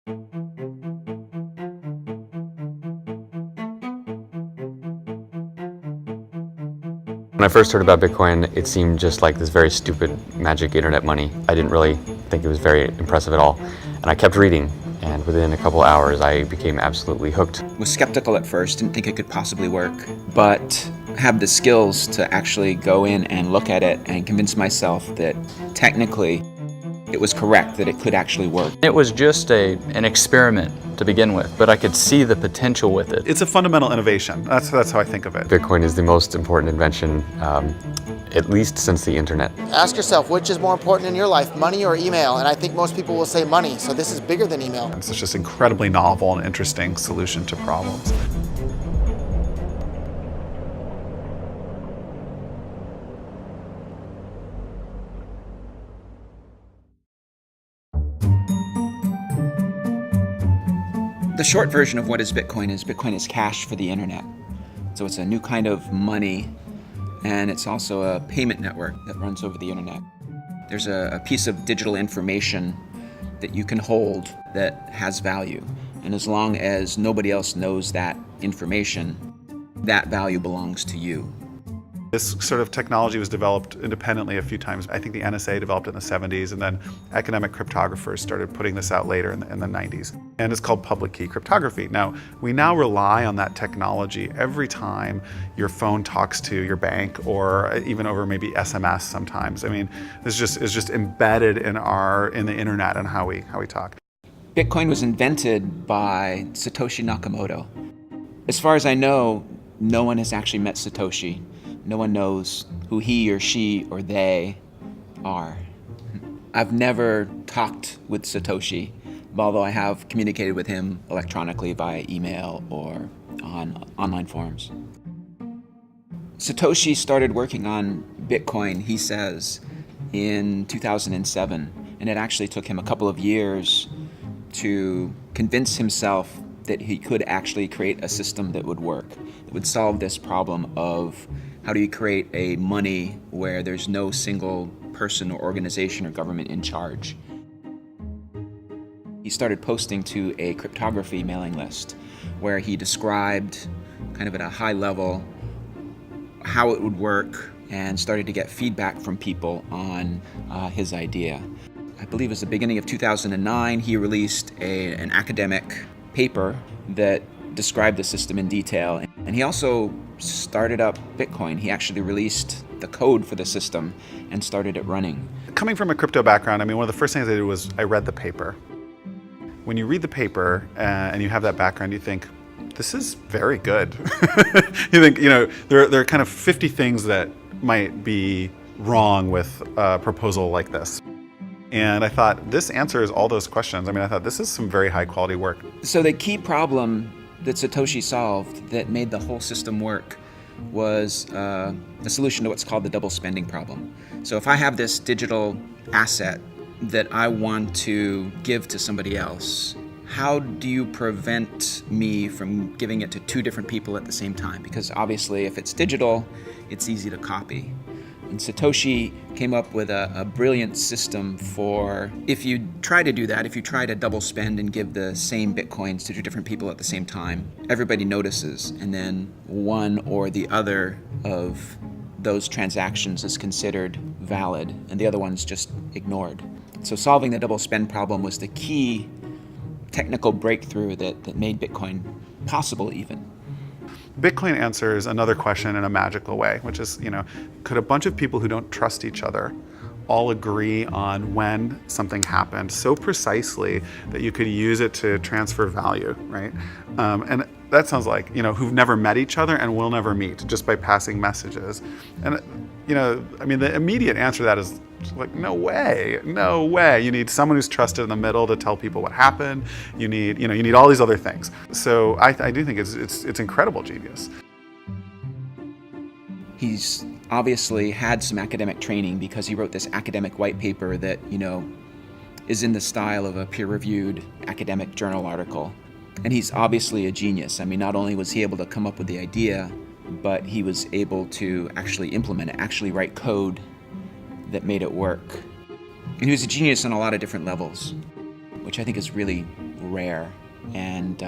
When I first heard about Bitcoin, it seemed just like this very stupid magic internet money. I didn't really think it was very impressive at all. And I kept reading, and within a couple hours, I became absolutely hooked. Was skeptical at first, didn't think it could possibly work, but have the skills to actually go in and look at it and convince myself that technically it was correct, that it could actually work. It was just an experiment to begin with, but I could see the potential with it. It's a fundamental innovation. That's how I think of it. Bitcoin is the most important invention, at least since the internet. Ask yourself, which is more important in your life, money or email? And I think most people will say money, so this is bigger than email. It's just incredibly novel and interesting solution to problems. The short version of what is Bitcoin is cash for the internet. So it's a new kind of money, and it's also a payment network that runs over the internet. There's a piece of digital information that you can hold that has value. And as long as nobody else knows that information, that value belongs to you. This sort of technology was developed independently a few times. I think the NSA developed it in the 70s, and then academic cryptographers started putting this out later in the 90s. And it's called public key cryptography. Now, we now rely on that technology every time your phone talks to your bank, or even over maybe SMS sometimes. I mean, it's just embedded in the internet and how we talk. Bitcoin was invented by Satoshi Nakamoto. As far as I know, no one has actually met Satoshi. No one knows who he or she or they are. I've never talked with Satoshi, although I have communicated with him electronically via email or on online forums. Satoshi started working on Bitcoin, he says, in 2007, and it actually took him a couple of years to convince himself that he could actually create a system that would work, that would solve this problem of how do you create a money where there's no single person or organization or government in charge. He started posting to a cryptography mailing list where he described kind of at a high level how it would work and started to get feedback from people on his idea. I believe it was the beginning of 2009, he released an academic paper that described the system in detail. And he also started up Bitcoin. He actually released the code for the system and started it running. Coming from a crypto background, I mean, one of the first things I did was I read the paper. When you read the paper and you have that background, you think, this is very good. You think, there are kind of 50 things that might be wrong with a proposal like this. And I thought, this answers all those questions. I mean, I thought this is some very high quality work. So the key problem that Satoshi solved that made the whole system work was the solution to what's called the double spending problem. So if I have this digital asset that I want to give to somebody else, how do you prevent me from giving it to two different people at the same time? Because obviously if it's digital, it's easy to copy. And Satoshi came up with a brilliant system for if you try to do that, if you try to double spend and give the same Bitcoins to two different people at the same time, everybody notices, and then one or the other of those transactions is considered valid, and the other one's just ignored. So solving the double spend problem was the key technical breakthrough that made Bitcoin possible even. Bitcoin answers another question in a magical way, which is, could a bunch of people who don't trust each other all agree on when something happened so precisely that you could use it to transfer value, right? And that sounds like, who've never met each other and will never meet just by passing messages. And, the immediate answer to that is like, no way. You need someone who's trusted in the middle to tell people what happened. You need all these other things. So I do think it's incredible genius. He's obviously had some academic training because he wrote this academic white paper that, is in the style of a peer-reviewed academic journal article. And he's obviously a genius. I mean, not only was he able to come up with the idea, but he was able to actually implement it, actually write code that made it work. And he was a genius on a lot of different levels. which I think is really rare and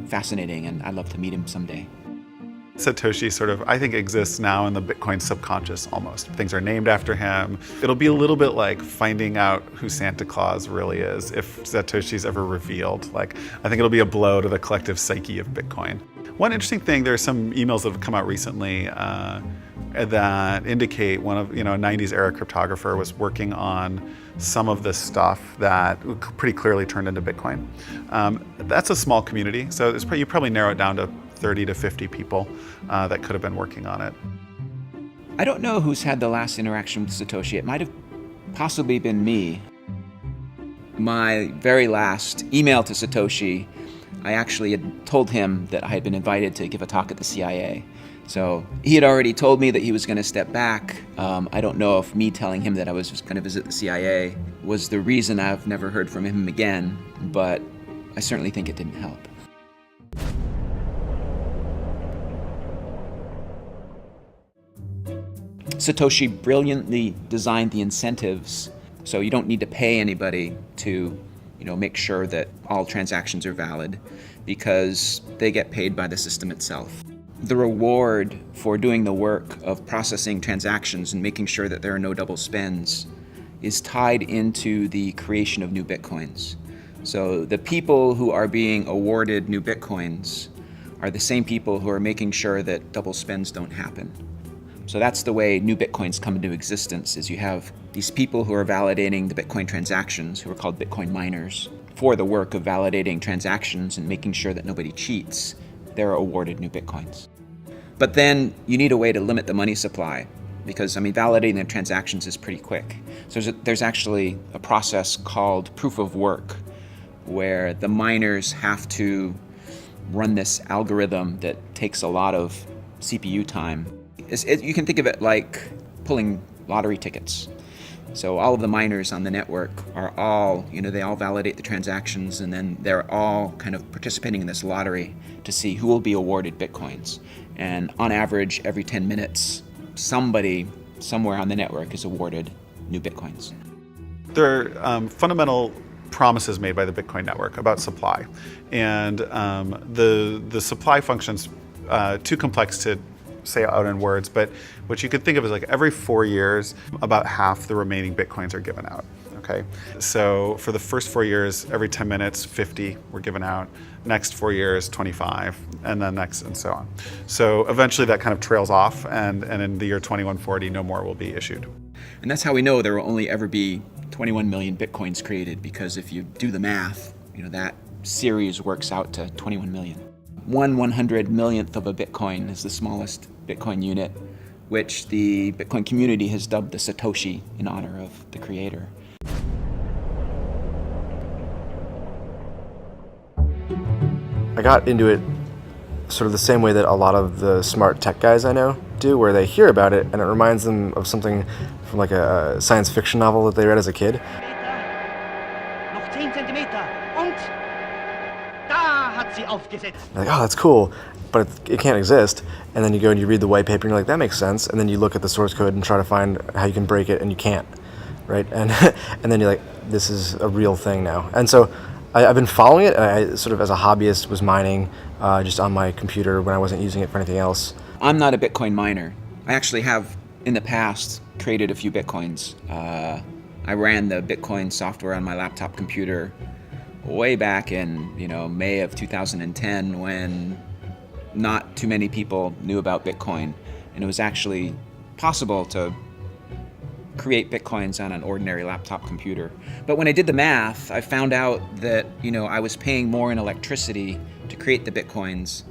fascinating, and I'd love to meet him someday. Satoshi sort of, I think, exists now in the Bitcoin subconscious almost. Things are named after him. It'll be a little bit like finding out who Santa Claus really is if Satoshi's ever revealed. Like, I think it'll be a blow to the collective psyche of Bitcoin. One interesting thing, there are some emails that have come out recently that indicate one of, a 90s era cryptographer was working on some of this stuff that pretty clearly turned into Bitcoin. That's a small community, so you probably narrow it down to 30 to 50 people that could have been working on it. I don't know who's had the last interaction with Satoshi. It might have possibly been me. My very last email to Satoshi, I actually had told him that I had been invited to give a talk at the CIA. So he had already told me that he was going to step back. I don't know if me telling him that I was just going to visit the CIA was the reason I've never heard from him again, but I certainly think it didn't help. Satoshi brilliantly designed the incentives, so you don't need to pay anybody to, make sure that all transactions are valid, because they get paid by the system itself. The reward for doing the work of processing transactions and making sure that there are no double spends is tied into the creation of new Bitcoins. So the people who are being awarded new Bitcoins are the same people who are making sure that double spends don't happen. So that's the way new Bitcoins come into existence, is you have these people who are validating the Bitcoin transactions, who are called Bitcoin miners, for the work of validating transactions and making sure that nobody cheats. They're awarded new Bitcoins. But then you need a way to limit the money supply, because validating the transactions is pretty quick. So there's actually a process called proof of work, where the miners have to run this algorithm that takes a lot of CPU time. You can think of it like pulling lottery tickets. So all of the miners on the network are all, they all validate the transactions, and then they're all kind of participating in this lottery to see who will be awarded Bitcoins. And on average, every 10 minutes, somebody somewhere on the network is awarded new Bitcoins. There are fundamental promises made by the Bitcoin network about supply. And the supply function's too complex to say out in words, but what you could think of as like every 4 years, about half the remaining Bitcoins are given out, okay? So for the first 4 years, every 10 minutes, 50 were given out. Next 4 years, 25, and then next, and so on. So eventually that kind of trails off, and in the year 2140, no more will be issued. And that's how we know there will only ever be 21 million Bitcoins created, because if you do the math, that series works out to 21 million. 1/100 millionth of a Bitcoin is the smallest Bitcoin unit, which the Bitcoin community has dubbed the Satoshi in honor of the creator. I got into it sort of the same way that a lot of the smart tech guys I know do, where they hear about it and it reminds them of something from like a science fiction novel that they read as a kid. Noch 10 Zentimeter und da hat sie aufgesetzt. Like, oh, that's cool, but it can't exist. And then you go and you read the white paper and you're like, that makes sense. And then you look at the source code and try to find how you can break it, and you can't, right? And and then you're like, this is a real thing now. And so I've been following it. I sort of, as a hobbyist, was mining just on my computer when I wasn't using it for anything else. I'm not a Bitcoin miner. I actually have, in the past, created a few Bitcoins. I ran the Bitcoin software on my laptop computer way back in, May of 2010, when not too many people knew about Bitcoin, and it was actually possible to create Bitcoins on an ordinary laptop computer. But when I did the math, I found out that, I was paying more in electricity to create the Bitcoins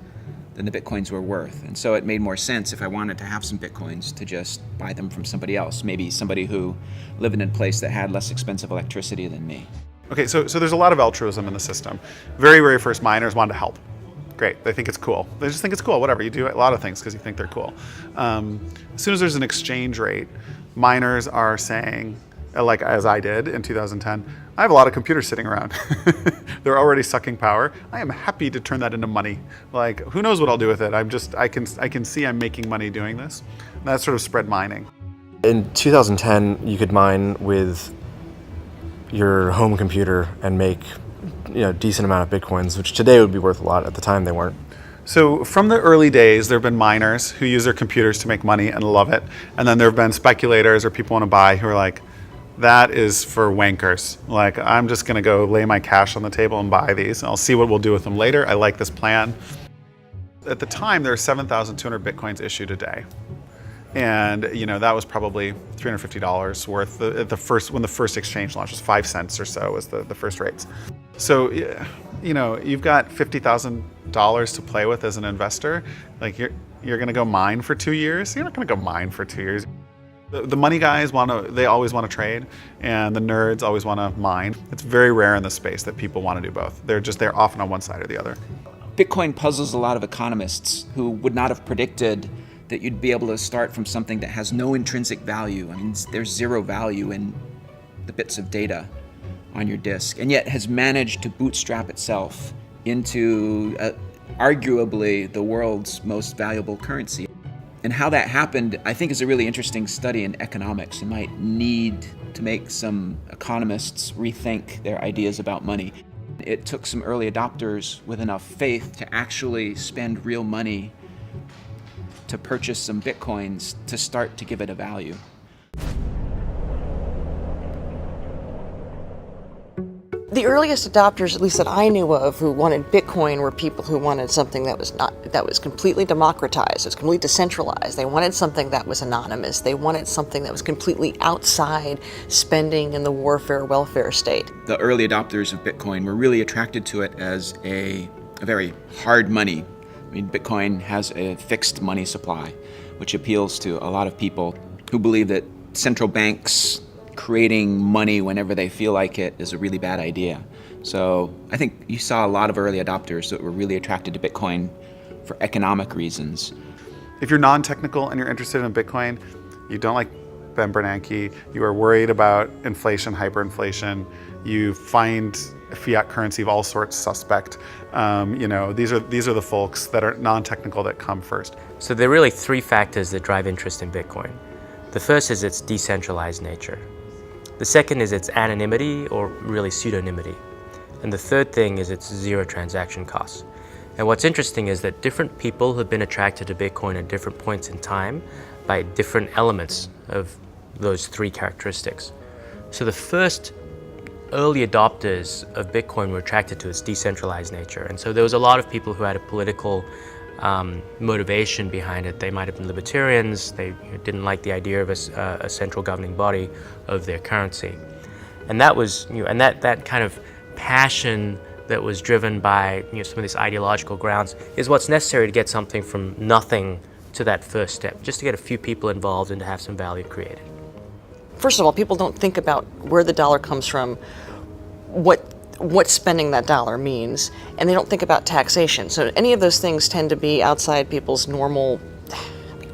than the Bitcoins were worth. And so it made more sense, if I wanted to have some Bitcoins, to just buy them from somebody else, maybe somebody who lived in a place that had less expensive electricity than me. Okay, so there's a lot of altruism in the system. Very, very first miners wanted to help. Great, they think it's cool. They just think it's cool, whatever. You do a lot of things because you think they're cool. As soon as there's an exchange rate, miners are saying, like as I did in 2010, I have a lot of computers sitting around. They're already sucking power. I am happy to turn that into money. Like, who knows what I'll do with it? I can see I'm making money doing this. And that sort of spread mining. In 2010, you could mine with your home computer and make a decent amount of Bitcoins, which today would be worth a lot. At the time, they weren't. So from the early days, there have been miners who use their computers to make money and love it. And then there have been speculators or people want to buy who are like, that is for wankers. Like, I'm just going to go lay my cash on the table and buy these. And I'll see what we'll do with them later. I like this plan. At the time, there were 7,200 Bitcoins issued a day. And that was probably $350 worth. When the first exchange launched, was 5 cents or so was the first rates. So, you've got $50,000 to play with as an investor. Like, you're going to go mine for 2 years. You're not going to go mine for 2 years. The money guys they always want to trade, and the nerds always want to mine. It's very rare in the space that people want to do both. They're often on one side or the other. Bitcoin puzzles a lot of economists who would not have predicted that you'd be able to start from something that has no intrinsic value. I mean, there's zero value in the bits of data on your disk, and yet has managed to bootstrap itself into arguably the world's most valuable currency. And how that happened, I think, is a really interesting study in economics. It might need to make some economists rethink their ideas about money. It took some early adopters with enough faith to actually spend real money to purchase some Bitcoins to start to give it a value. The earliest adopters, at least that I knew of, who wanted Bitcoin were people who wanted something that was completely democratized, it was completely decentralized. They wanted something that was anonymous. They wanted something that was completely outside spending in the warfare welfare state. The early adopters of Bitcoin were really attracted to it as a very hard money. I mean, Bitcoin has a fixed money supply, which appeals to a lot of people who believe that central banks creating money whenever they feel like it is a really bad idea. So I think you saw a lot of early adopters that were really attracted to Bitcoin for economic reasons. If you're non-technical and you're interested in Bitcoin, you don't like Ben Bernanke, you are worried about inflation, hyperinflation, you find fiat currency of all sorts suspect. These are the folks that are non-technical that come first. So there are really three factors that drive interest in Bitcoin. The first is its decentralized nature. The second is its anonymity, or really pseudonymity. And the third thing is its zero transaction costs. And what's interesting is that different people have been attracted to Bitcoin at different points in time by different elements of those three characteristics. So the first early adopters of Bitcoin were attracted to its decentralized nature. And so there was a lot of people who had a political motivation behind it. They might have been libertarians. They didn't like the idea of a central governing body of their currency, and that was and that kind of passion that was driven by some of these ideological grounds is what's necessary to get something from nothing to that first step, just to get a few people involved and to have some value created. First of all, people don't think about where the dollar comes from, what spending that dollar means, and they don't think about taxation. So any of those things tend to be outside people's normal.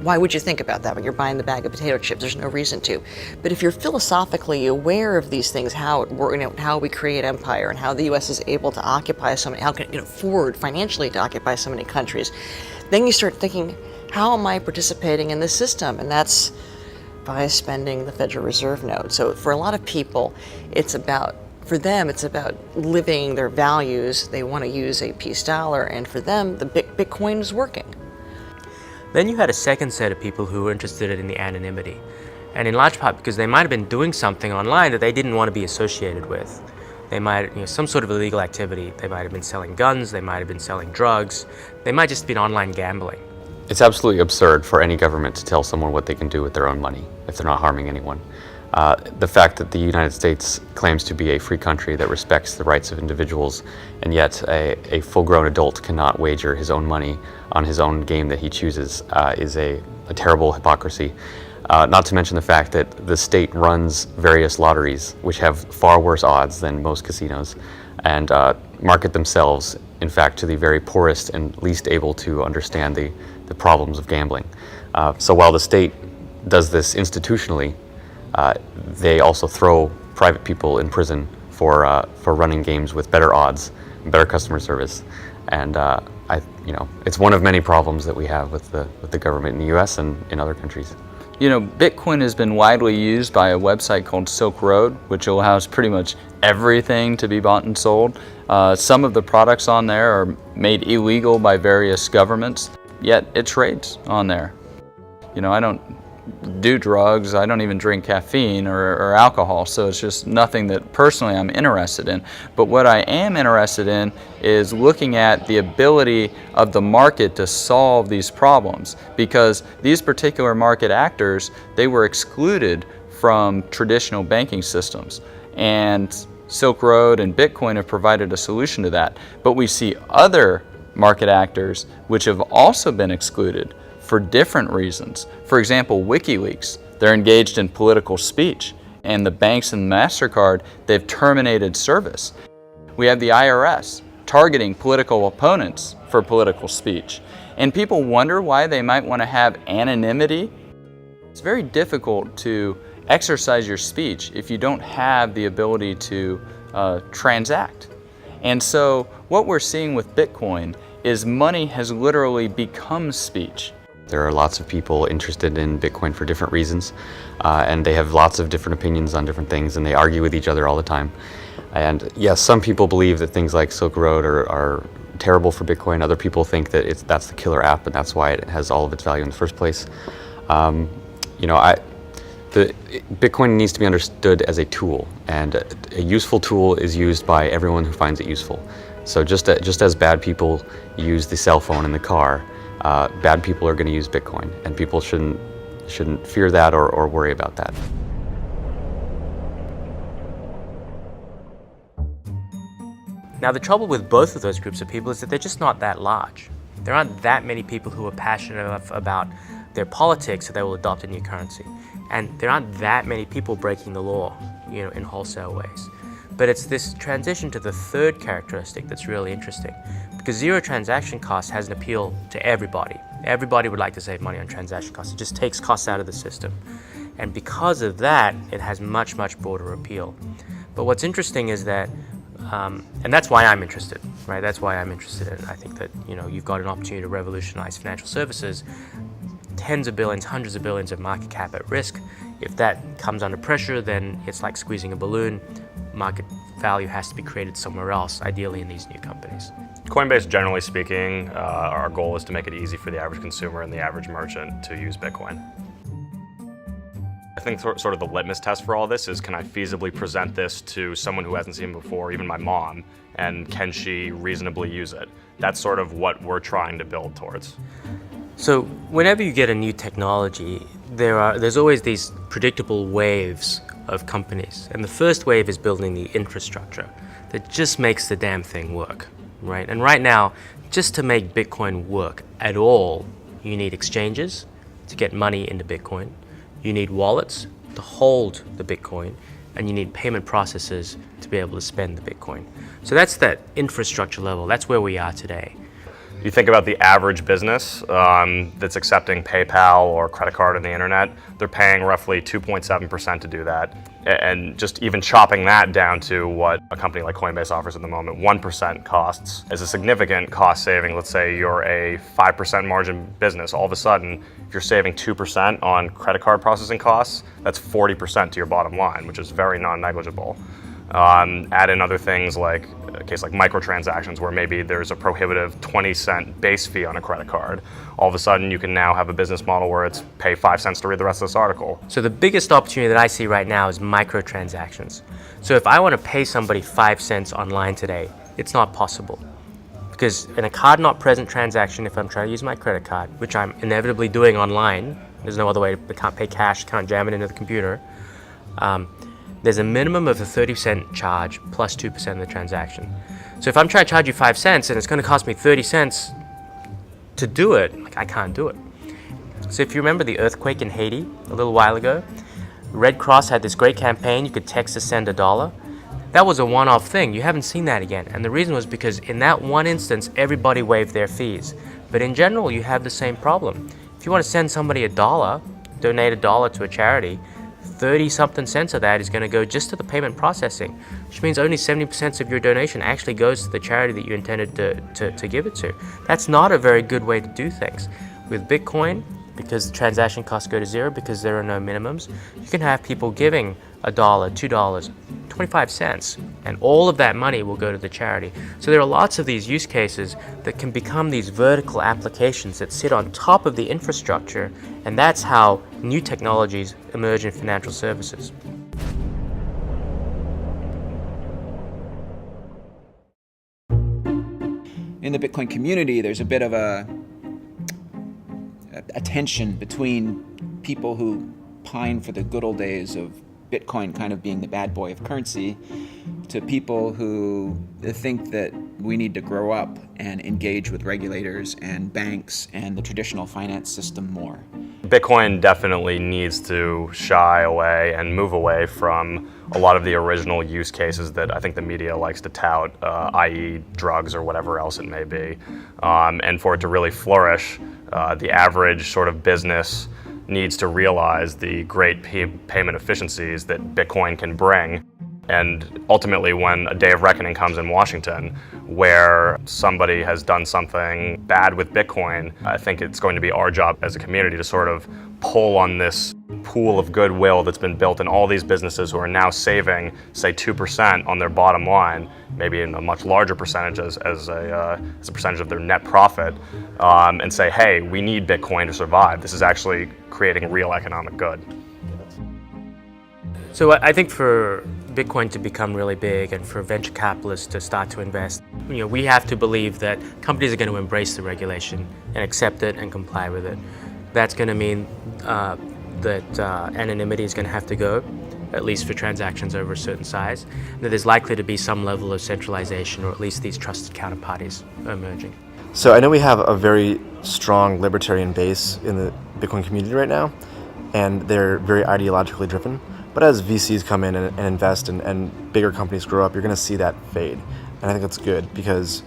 Why would you think about that when you're buying the bag of potato chips? There's no reason to. But if you're philosophically aware of these things, how we create empire and how the U.S. is able to occupy so many, how can it afford financially to occupy so many countries, then you start thinking, how am I participating in this system? And that's by spending the Federal Reserve note. So for a lot of people, for them, it's about living their values. They want to use a peace dollar, and for them, the Bitcoin is working. Then you had a second set of people who were interested in the anonymity, and in large part because they might have been doing something online that they didn't want to be associated with. They might, some sort of illegal activity. They might have been selling guns. They might have been selling drugs. They might just have been online gambling. It's absolutely absurd for any government to tell someone what they can do with their own money if they're not harming anyone. The fact that the United States claims to be a free country that respects the rights of individuals, and yet a full-grown adult cannot wager his own money on his own game that he chooses is a terrible hypocrisy. Not to mention the fact that the state runs various lotteries, which have far worse odds than most casinos, and market themselves, in fact, to the very poorest and least able to understand the problems of gambling. So while the state does this institutionally, they also throw private people in prison for running games with better odds, better customer service, and it's one of many problems that we have with the government in the U.S. and in other countries. You know, Bitcoin has been widely used by a website called Silk Road, which allows pretty much everything to be bought and sold. Some of the products on there are made illegal by various governments, yet it trades on there. You know, I don't do drugs, I don't even drink caffeine or alcohol, so it's just nothing that personally I'm interested in. But what I am interested in is looking at the ability of the market to solve these problems, because these particular market actors, they were excluded from traditional banking systems, and Silk Road and Bitcoin have provided a solution to that. But we see other market actors which have also been excluded for different reasons. For example, WikiLeaks, they're engaged in political speech, and the banks and MasterCard, they've terminated service. We have the IRS targeting political opponents for political speech. And people wonder why they might want to have anonymity. It's very difficult to exercise your speech if you don't have the ability to transact. And so what we're seeing with Bitcoin is money has literally become speech. There are lots of people interested in Bitcoin for different reasons, and they have lots of different opinions on different things, and they argue with each other all the time. And yes, some people believe that things like Silk Road are terrible for Bitcoin. Other people think that that's the killer app, and that's why it has all of its value in the first place. You know, Bitcoin needs to be understood as a tool, and a useful tool is used by everyone who finds it useful. So just as bad people use the cell phone in the car, bad people are going to use Bitcoin, and people shouldn't fear that or worry about that. Now the trouble with both of those groups of people is that they're just not that large. There aren't that many people who are passionate enough about their politics that they will adopt a new currency. And there aren't that many people breaking the law, you know, in wholesale ways. But it's this transition to the third characteristic that's really interesting, because zero transaction cost has an appeal to everybody. Everybody would like to save money on transaction costs. It just takes costs out of the system. And because of that, it has much, much broader appeal. But what's interesting is that, and that's why I'm interested, right? That's why I'm interested in it. I think that, you know, you've got an opportunity to revolutionize financial services, tens of billions, hundreds of billions of market cap at risk. If that comes under pressure, then it's like squeezing a balloon. Market value has to be created somewhere else, ideally in these new companies. Coinbase, generally speaking, our goal is to make it easy for the average consumer and the average merchant to use Bitcoin. I think sort of the litmus test for all this is, can I feasibly present this to someone who hasn't seen it before, even my mom, and can she reasonably use it? That's sort of what we're trying to build towards. So whenever you get a new technology, there's always these predictable waves of companies. And the first wave is building the infrastructure that just makes the damn thing work, right? And right now, just to make Bitcoin work at all, you need exchanges to get money into Bitcoin. You need wallets to hold the Bitcoin, and you need payment processors to be able to spend the Bitcoin. So that's that infrastructure level. That's where we are today. You think about the average business that's accepting PayPal or credit card on the internet, they're paying roughly 2.7% to do that. And just even chopping that down to what a company like Coinbase offers at the moment, 1% costs is a significant cost saving. Let's say you're a 5% margin business. All of a sudden, if you're saving 2% on credit card processing costs, that's 40% to your bottom line, which is very non-negligible. Add in other things like a case like microtransactions, where maybe there's a prohibitive 20-cent base fee on a credit card. All of a sudden, you can now have a business model where it's pay 5 cents to read the rest of this article. So the biggest opportunity that I see right now is microtransactions. So if I want to pay somebody 5 cents online today, it's not possible. Because in a card not present transaction, if I'm trying to use my credit card, which I'm inevitably doing online, there's no other way, I can't pay cash, can't jam it into the computer, there's a minimum of a 30% charge plus 2% of the transaction. So if I'm trying to charge you 5 cents and it's going to cost me 30 cents to do it, I can't do it. So if you remember the earthquake in Haiti a little while ago, Red Cross had this great campaign, you could text to send $1. That was a one-off thing. You haven't seen that again. And the reason was because in that one instance, everybody waived their fees. But in general, you have the same problem. If you want to send somebody $1, donate $1 to a charity, 30-something cents of that is going to go just to the payment processing, which means only 70% of your donation actually goes to the charity that you intended to give it to. That's not a very good way to do things. With Bitcoin, because the transaction costs go to zero, because there are no minimums. You can have people giving $1, $2, 25 cents, and all of that money will go to the charity. So there are lots of these use cases that can become these vertical applications that sit on top of the infrastructure, and that's how new technologies emerge in financial services. In the Bitcoin community, there's a bit of a tension between people who pine for the good old days of Bitcoin kind of being the bad boy of currency to people who think that we need to grow up and engage with regulators and banks and the traditional finance system more. Bitcoin definitely needs to shy away and move away from a lot of the original use cases that I think the media likes to tout, i.e. drugs or whatever else it may be. And for it to really flourish, the average sort of business needs to realize the great payment efficiencies that Bitcoin can bring. And ultimately, when a day of reckoning comes in Washington, where somebody has done something bad with Bitcoin, I think it's going to be our job as a community to sort of pull on this pool of goodwill that's been built in all these businesses who are now saving, say, 2% on their bottom line, maybe in a much larger percentage as a percentage of their net profit, and say, hey, we need Bitcoin to survive. This is actually creating real economic good. So I think for Bitcoin to become really big and for venture capitalists to start to invest, we have to believe that companies are going to embrace the regulation and accept it and comply with it. That's going to mean that anonymity is going to have to go, at least for transactions over a certain size, and that there's likely to be some level of centralization, or at least these trusted counterparties are emerging. So I know we have a very strong libertarian base in the Bitcoin community right now, and they're very ideologically driven. But as VCs come in and invest and bigger companies grow up, you're going to see that fade. And I think that's good because,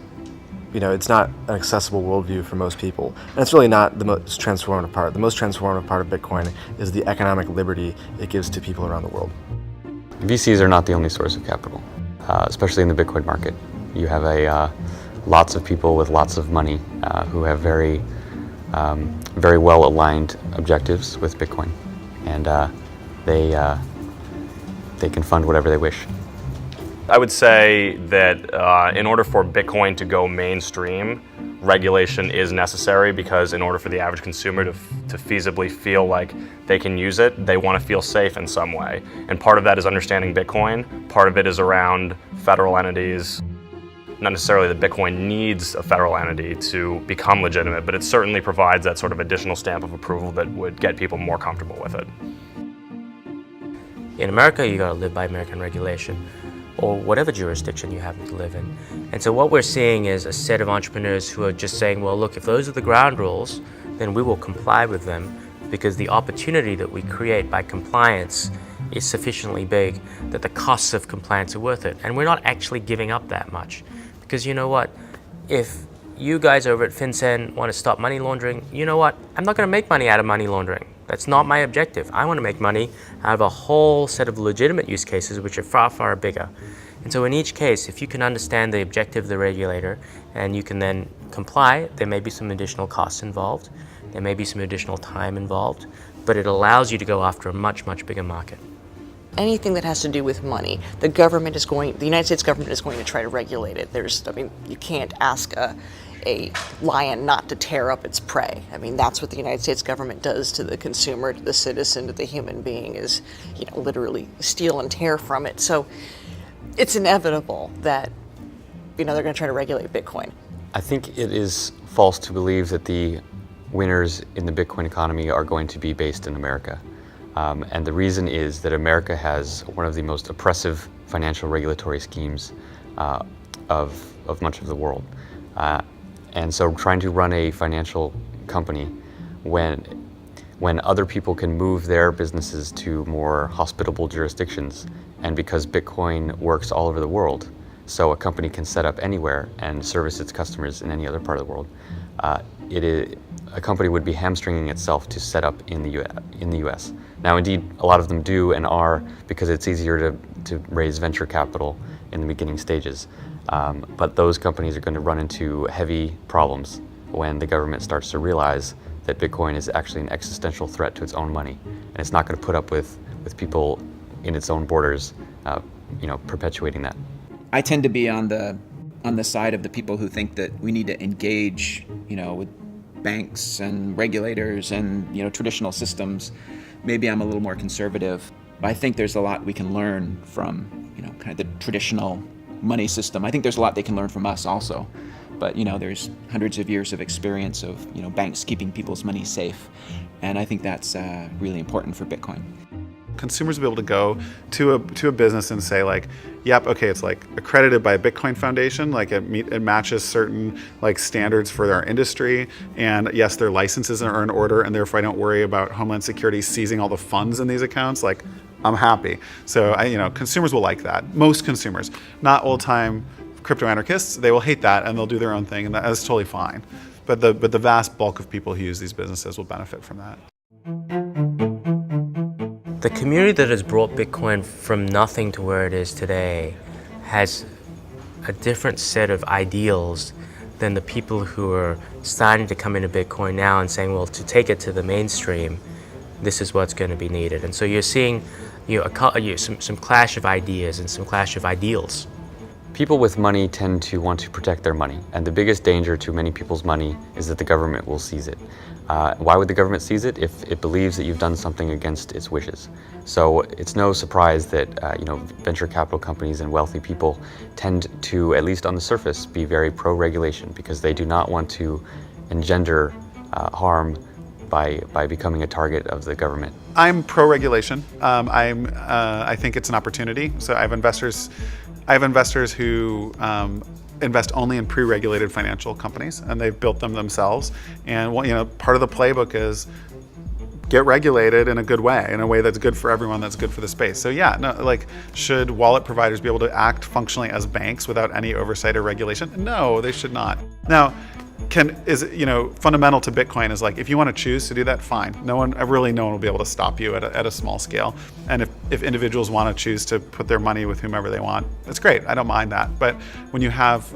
it's not an accessible worldview for most people. And it's really not the most transformative part. The most transformative part of Bitcoin is the economic liberty it gives to people around the world. VCs are not the only source of capital, especially in the Bitcoin market. You have lots of people with lots of money who have very well aligned objectives with Bitcoin, and they can fund whatever they wish. I would say that in order for Bitcoin to go mainstream, regulation is necessary, because in order for the average consumer to feasibly feel like they can use it, they want to feel safe in some way. And part of that is understanding Bitcoin. Part of it is around federal entities. Not necessarily that Bitcoin needs a federal entity to become legitimate, but it certainly provides that sort of additional stamp of approval that would get people more comfortable with it. In America, you gotta live by American regulation, or whatever jurisdiction you happen to live in. And so what we're seeing is a set of entrepreneurs who are just saying, well, look, if those are the ground rules, then we will comply with them, because the opportunity that we create by compliance is sufficiently big that the costs of compliance are worth it. And we're not actually giving up that much. Because you know what? If you guys over at FinCEN want to stop money laundering, you know what? I'm not going to make money out of money laundering. That's not my objective. I want to make money out of a whole set of legitimate use cases which are far, far bigger. And so in each case, if you can understand the objective of the regulator and you can then comply, there may be some additional costs involved, there may be some additional time involved, but it allows you to go after a much, much bigger market. Anything that has to do with money, the United States government is going to try to regulate it. You can't ask a lion not to tear up its prey. That's what the United States government does to the consumer, to the citizen, to the human being, is, literally steal and tear from it. So it's inevitable that, they're going to try to regulate Bitcoin. I think it is false to believe that the winners in the Bitcoin economy are going to be based in America. And the reason is that America has one of the most oppressive financial regulatory schemes of much of the world. And so trying to run a financial company when other people can move their businesses to more hospitable jurisdictions, and because Bitcoin works all over the world, so a company can set up anywhere and service its customers in any other part of the world, a company would be hamstringing itself to set up in the US. Now, indeed, a lot of them do and are, because it's easier to raise venture capital in the beginning stages. But those companies are going to run into heavy problems when the government starts to realize that Bitcoin is actually an existential threat to its own money, and it's not going to put up with people in its own borders, perpetuating that. I tend to be on the side of the people who think that we need to engage, with banks and regulators and traditional systems. Maybe I'm a little more conservative. I think there's a lot we can learn from kind of the traditional money system. I think there's a lot they can learn from us also. But there's hundreds of years of experience of banks keeping people's money safe, and I think that's really important for Bitcoin. Consumers will be able to go to a business and say like, yep, okay, it's like accredited by a Bitcoin Foundation, like it matches certain like standards for our industry, and yes, their licenses are in order, and therefore I don't worry about Homeland Security seizing all the funds in these accounts. Like, I'm happy. So consumers will like that. Most consumers, not old-time crypto anarchists, they will hate that and they'll do their own thing, and that's totally fine. But the vast bulk of people who use these businesses will benefit from that. The community that has brought Bitcoin from nothing to where it is today has a different set of ideals than the people who are starting to come into Bitcoin now and saying, well, to take it to the mainstream, this is what's going to be needed. And so you're seeing some clash of ideas and some clash of ideals. People with money tend to want to protect their money, and the biggest danger to many people's money is that the government will seize it. Why would the government seize it? If it believes that you've done something against its wishes. So it's no surprise that venture capital companies and wealthy people tend to, at least on the surface, be very pro-regulation, because they do not want to engender harm by becoming a target of the government. I'm pro-regulation. I think it's an opportunity. So I have investors who invest only in pre-regulated financial companies, and they've built them themselves. And part of the playbook is get regulated in a good way, in a way that's good for everyone, that's good for the space. So yeah, no, like, should wallet providers be able to act functionally as banks without any oversight or regulation? No, they should not. Now, fundamental to Bitcoin is like, if you want to choose to do that, fine. No one will be able to stop you at a small scale. And if individuals want to choose to put their money with whomever they want, that's great. I don't mind that. But when you have,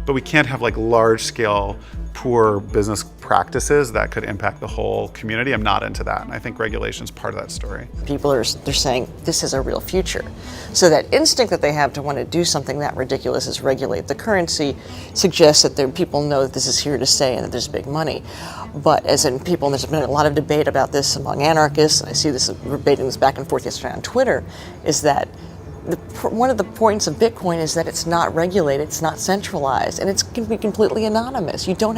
but we can't have like large scale poor business practices that could impact the whole community. I'm not into that. And I think regulation is part of that story. People they're saying this is a real future. So that instinct that they have to want to do something that ridiculous is regulate the currency suggests that people know that this is here to stay and that there's big money. But as in people, and there's been a lot of debate about this among anarchists, and I see this debating this back and forth yesterday on Twitter, is that one of the points of Bitcoin is that it's not regulated, it's not centralized, and it can be completely anonymous. People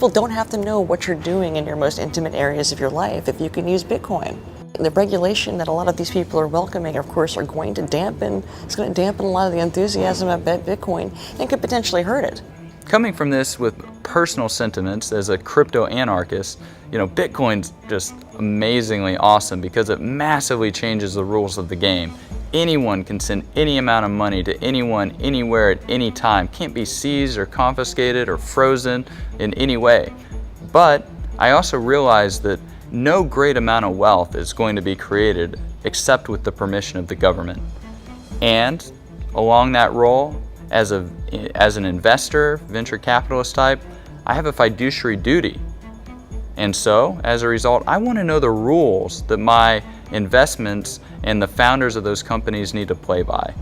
don't have to know what you're doing in your most intimate areas of your life if you can use Bitcoin. The regulation that a lot of these people are welcoming, of course, it's going to dampen a lot of the enthusiasm about Bitcoin and could potentially hurt it. Coming from this with personal sentiments as a crypto anarchist, Bitcoin's just amazingly awesome because it massively changes the rules of the game. Anyone can send any amount of money to anyone, anywhere, at any time. Can't be seized or confiscated or frozen in any way. But I also realize that no great amount of wealth is going to be created except with the permission of the government. And along that role, as an investor, venture capitalist type, I have a fiduciary duty. And so, as a result, I want to know the rules that my investments and the founders of those companies need to play by.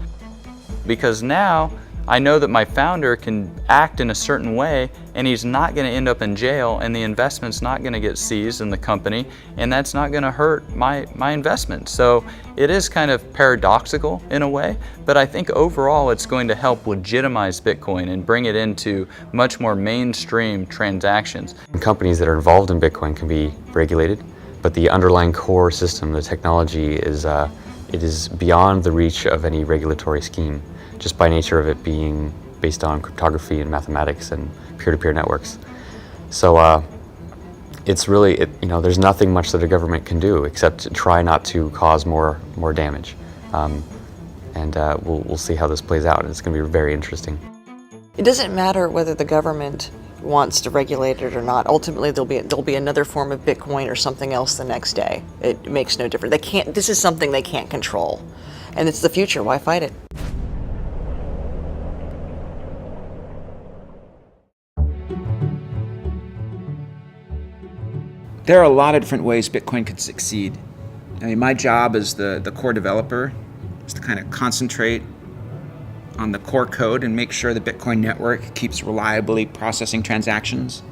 Because now I know that my founder can act in a certain way and he's not going to end up in jail, and the investment's not going to get seized in the company, and that's not going to hurt my investment. So it is kind of paradoxical in a way, but I think overall it's going to help legitimize Bitcoin and bring it into much more mainstream transactions. Companies that are involved in Bitcoin can be regulated, but the underlying core system, the technology, it is beyond the reach of any regulatory scheme, just by nature of it being based on cryptography and mathematics and peer-to-peer networks. So it's really, there's nothing much that a government can do except to try not to cause more damage. We'll see how this plays out. It's going to be very interesting. It doesn't matter whether the government wants to regulate it or not. Ultimately, there'll be another form of Bitcoin or something else the next day. It makes no difference. This is something they can't control, and it's the future. Why fight it? There are a lot of different ways Bitcoin could succeed. I mean, my job as the core developer is to kind of concentrate on the core code and make sure the Bitcoin network keeps reliably processing transactions.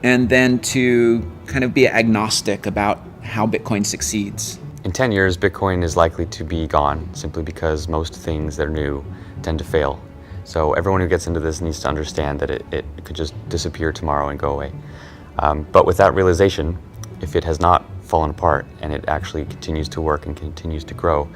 And then to kind of be agnostic about how Bitcoin succeeds. In 10 years, Bitcoin is likely to be gone simply because most things that are new tend to fail. So everyone who gets into this needs to understand that it could just disappear tomorrow and go away. But with that realization, if it has not fallen apart and it actually continues to work and continues to grow,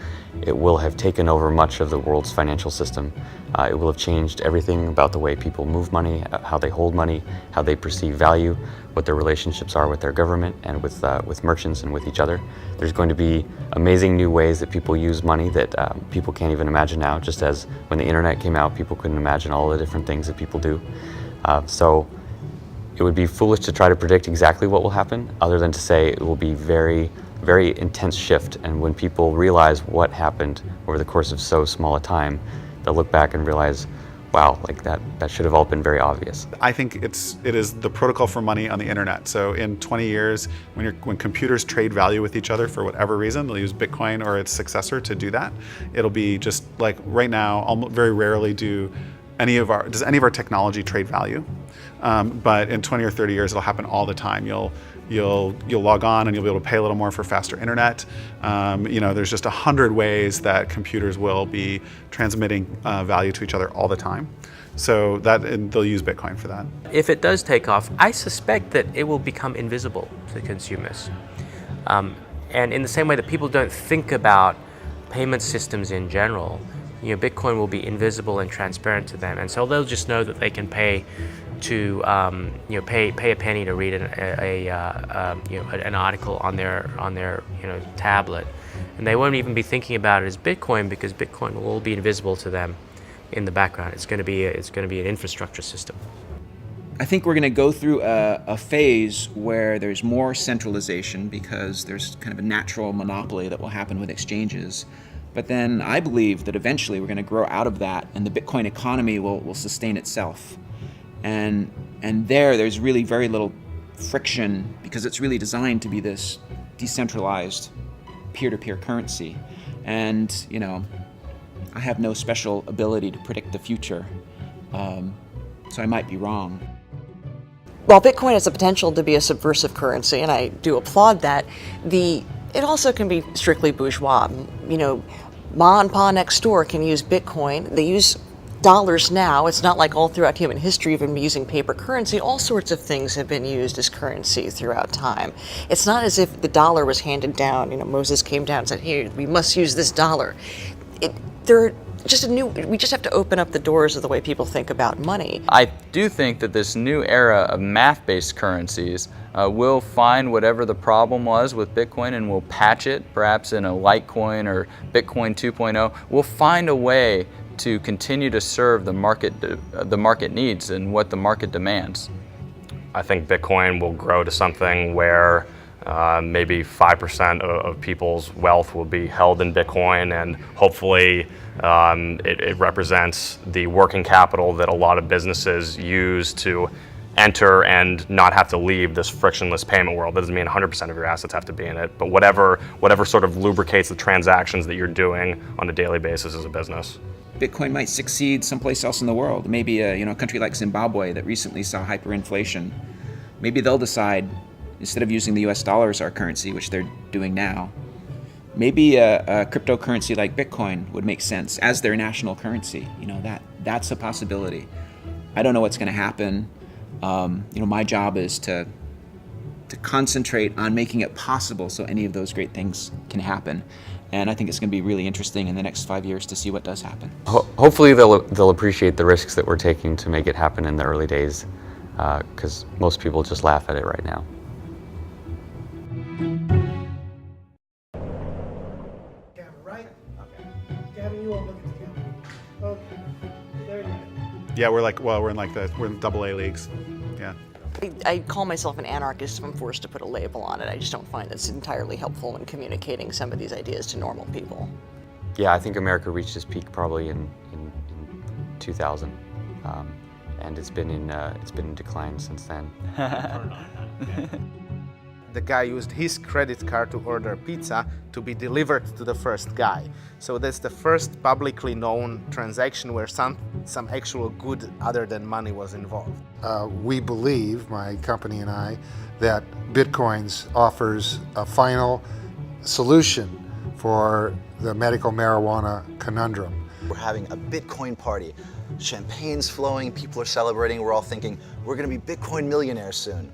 it will have taken over much of the world's financial system. It will have changed everything about the way people move money, how they hold money, how they perceive value, what their relationships are with their government and with merchants and with each other. There's going to be amazing new ways that people use money that people can't even imagine now, just as when the internet came out, people couldn't imagine all the different things that people do. So it would be foolish to try to predict exactly what will happen, other than to say it will be very, very intense shift. And when people realize what happened over the course of so small a time, they'll look back and realize, wow, like that should have all been very obvious. I think it is the protocol for money on the internet. So in 20 years, when computers trade value with each other for whatever reason, they'll use Bitcoin or its successor to do that. It'll be just like right now, almost very rarely does any of our technology trade value. But in 20 or 30 years, it'll happen all the time. You'll log on and you'll be able to pay a little more for faster internet. There's just 100 ways that computers will be transmitting value to each other all the time. So they'll use Bitcoin for that. If it does take off, I suspect that it will become invisible to consumers. And in the same way that people don't think about payment systems in general, Bitcoin will be invisible and transparent to them, and so they'll just know that they can pay to pay a penny to read an article on their tablet, and they won't even be thinking about it as Bitcoin, because Bitcoin will all be invisible to them in the background. It's going to be an infrastructure system. I think we're going to go through a phase where there's more centralization because there's kind of a natural monopoly that will happen with exchanges. But then I believe that eventually we're going to grow out of that, and the Bitcoin economy will sustain itself. And there's really very little friction, because it's really designed to be this decentralized peer-to-peer currency. And I have no special ability to predict the future, so I might be wrong. While Bitcoin has the potential to be a subversive currency, and I do applaud that, it also can be strictly bourgeois. Ma and Pa next door can use Bitcoin. They use dollars now. It's not like all throughout human history we've been using paper currency. All sorts of things have been used as currency throughout time. It's not as if the dollar was handed down. Moses came down and said, "Here, we must use this dollar." We just have to open up the doors of the way people think about money. I do think that this new era of math-based currencies will find whatever the problem was with Bitcoin and will patch it, perhaps in a Litecoin or Bitcoin 2.0. We'll find a way to continue to serve the market needs and what the market demands. I think Bitcoin will grow to something where maybe 5% of people's wealth will be held in Bitcoin, and hopefully it represents the working capital that a lot of businesses use to enter and not have to leave this frictionless payment world. That doesn't mean 100% of your assets have to be in it, but whatever sort of lubricates the transactions that you're doing on a daily basis as a business. Bitcoin might succeed someplace else in the world. Maybe a country like Zimbabwe that recently saw hyperinflation. Maybe they'll decide, instead of using the US dollar as our currency, which they're doing now, maybe a cryptocurrency like Bitcoin would make sense as their national currency. That's a possibility. I don't know what's going to happen. My job is to concentrate on making it possible so any of those great things can happen. And I think it's going to be really interesting in the next 5 years to see what does happen. Hopefully they'll appreciate the risks that we're taking to make it happen in the early days, because most people just laugh at it right now. Camera, right? Okay. Gavin, you won't look at the camera. Okay. There you go. Yeah, we're in AA leagues. Yeah. I call myself an anarchist if I'm forced to put a label on it. I just don't find it's entirely helpful in communicating some of these ideas to normal people. Yeah, I think America reached its peak probably in 2000, and it's been in decline since then. the guy used his credit card to order pizza to be delivered to the first guy. So that's the first publicly known transaction where some actual good other than money was involved. We believe, my company and I, that Bitcoins offers a final solution for the medical marijuana conundrum. We're having a Bitcoin party. Champagne's flowing, people are celebrating, we're all thinking, we're gonna be Bitcoin millionaires soon.